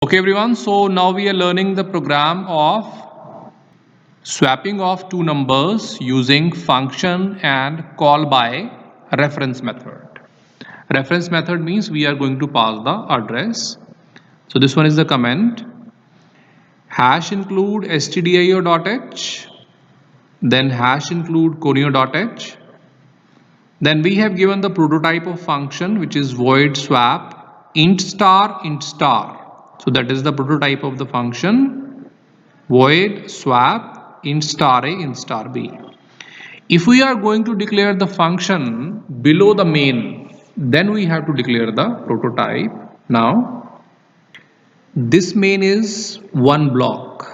Okay everyone, so now we are learning the program of swapping of two numbers using function and call by reference method. Reference method means we are going to pass the address. So this one is the comment. Hash include stdio.h, then hash include conio.h. Then we have given the prototype of function which is void swap int star int star. So that is the prototype of the function void swap int star a int star b. If we are going to declare the function below the main, then we have to declare the prototype. Now this main is one block.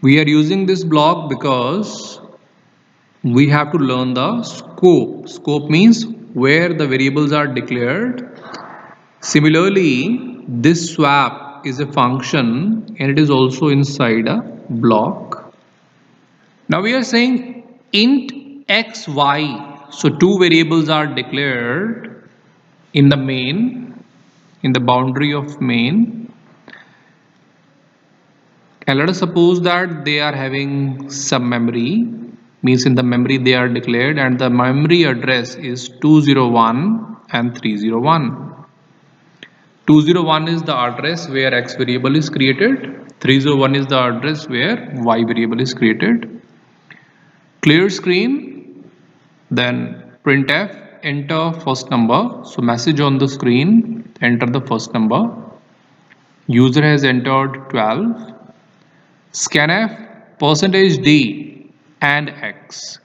We are using this block because we have to learn the scope. Scope means where the variables are declared. Similarly, this swap is a function and it is also inside a block. Now we are saying int xy. So two variables are declared in the main, in the boundary of main. And let us suppose that they are having some memory, means in the memory they are declared, and the memory address is 201 and 301. 201 is the address where x variable is created, 301 is the address where y variable is created. Clear screen, then printf enter first number. So message on the screen, enter the first number. User has entered 12. Scanf %d and x.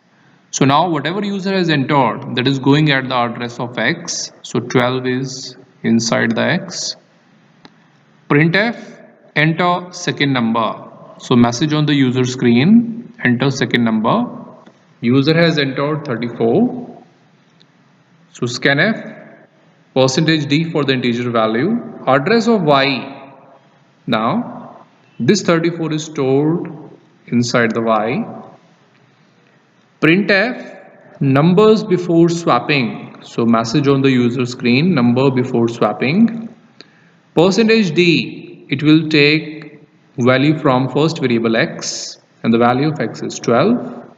So now whatever user has entered, that is going at the address of x. So 12 is inside the x. Printf enter second number. So message on the user screen, enter second number. User has entered 34. So scanf %d for the integer value, address of y. Now this 34 is stored inside the y. Printf numbers before swapping. So message on the user screen, number before swapping. %d, it will take value from first variable x and the value of x is 12.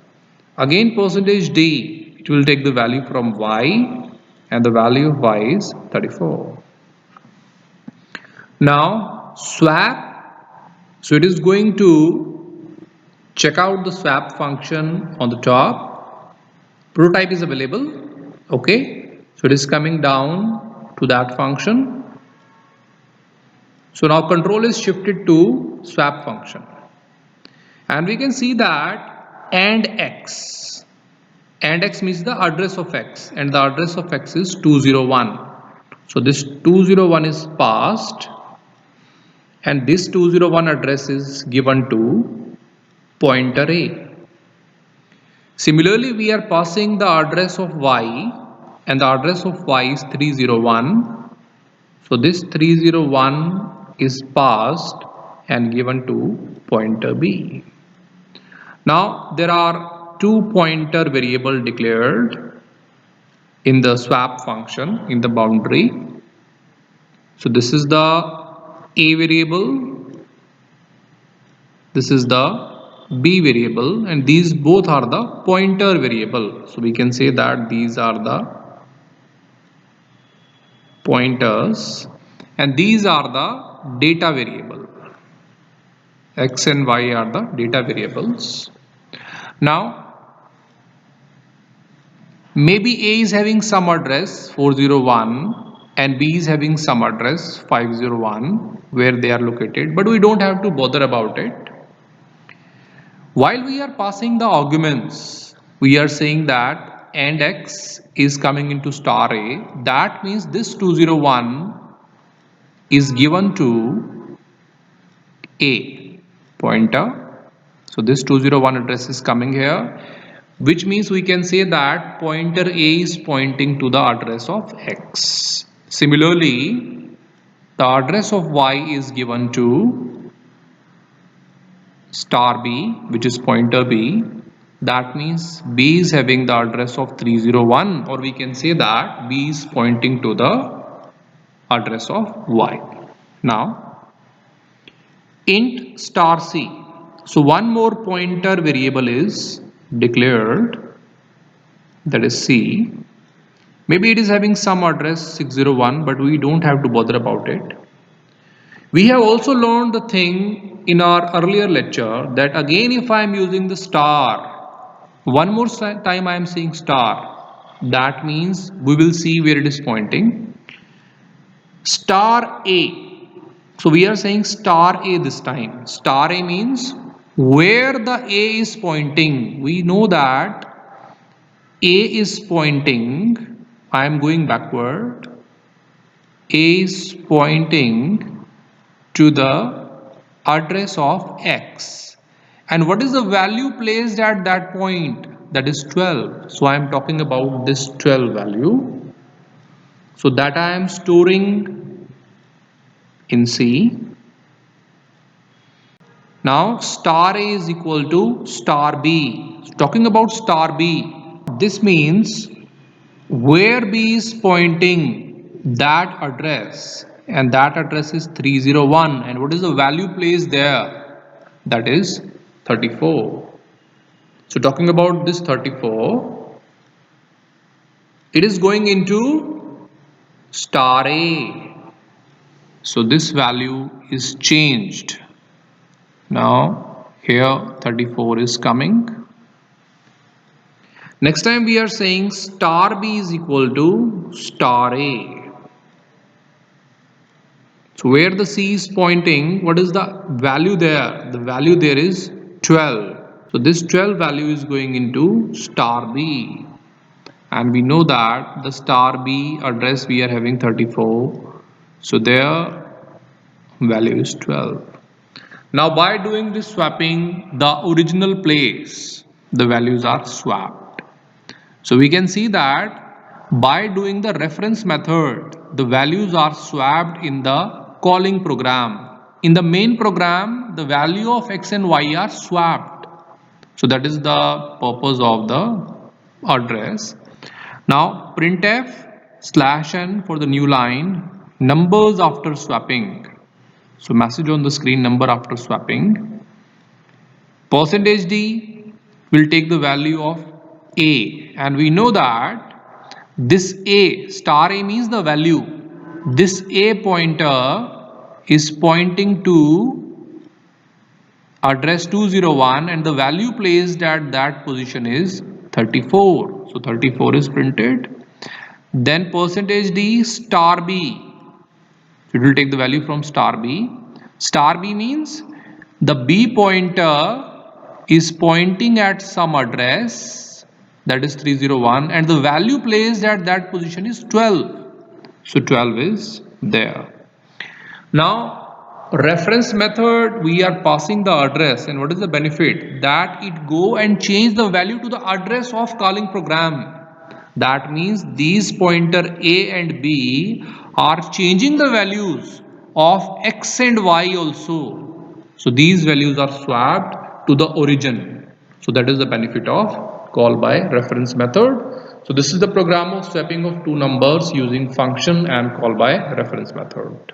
Again %d, it will take the value from y and the value of y is 34. Now swap. So it is going to check out the swap function on the top. Prototype is available. Okay. So it is coming down to that function. So now control is shifted to swap function. And we can see that and x. And x means the address of x. And the address of x is 201. So this 201 is passed. And this 201 address is given to pointer A. Similarly, we are passing the address of y and the address of y is 301. So this 301 is passed and given to pointer B. Now there are two pointer variable declared in the swap function in the boundary. So this is the A variable, this is the B variable, and these both are the pointer variable. So we can say that these are the pointers and these are the data variable. X and Y are the data variables. Now maybe A is having some address 401 and B is having some address 501 where they are located, but we don't have to bother about it. While we are passing the arguments, we are saying that and x is coming into star A. That means this 201 is given to A pointer. So this 201 address is coming here, which means we can say that pointer A is pointing to the address of x. Similarly, the address of y is given to star B, which is pointer B. That means B is having the address of 301, or we can say that B is pointing to the address of y. Now int star c. So one more pointer variable is declared, that is c. Maybe it is having some address 601, but we don't have to bother about it. We have also learned the thing in our earlier lecture that again if I am using the star, one more time I am saying star, that means we will see where it is pointing. Star A. So we are saying star A this time. Star A means where the A is pointing. We know that A is pointing, I am going backward. A is pointing to the address of X. And what is the value placed at that point? That is 12. So I am talking about this 12 value. So that I am storing in C. Now star A is equal to star B. So talking about star B, this means where B is pointing, that address, and that address is 301, and what is the value placed there? That is 34. So talking about this 34, it is going into star A. So this value is changed. Now here 34 is coming. Next time we are saying star B is equal to star A. So where the C is pointing, what is the value there? The value there is 12. So this 12 value is going into star B. And we know that the star B address we are having 34. So their value is 12. Now by doing this swapping, the original place, the values are swapped. So we can see that by doing the reference method, the values are swapped in the calling program. In the main program, the value of X and Y are swapped. So that is the purpose of the address. Now printf /n for the new line, numbers after swapping. So message on the screen, number after swapping. %d will take the value of A, and we know that this A, star A means the value. This A pointer is pointing to address 201 and the value placed at that position is 34. So 34 is printed. Then %d star B. It will take the value from star B. Star B means the B pointer is pointing at some address, that is 301, and the value placed at that position is 12. So 12 is there. Now reference method, we are passing the address, and what is the benefit? That it go and change the value to the address of calling program. That means these pointer A and B are changing the values of X and Y also. So these values are swapped to the origin. So that is the benefit of call by reference method. So this is the program of swapping of two numbers using function and call by reference method.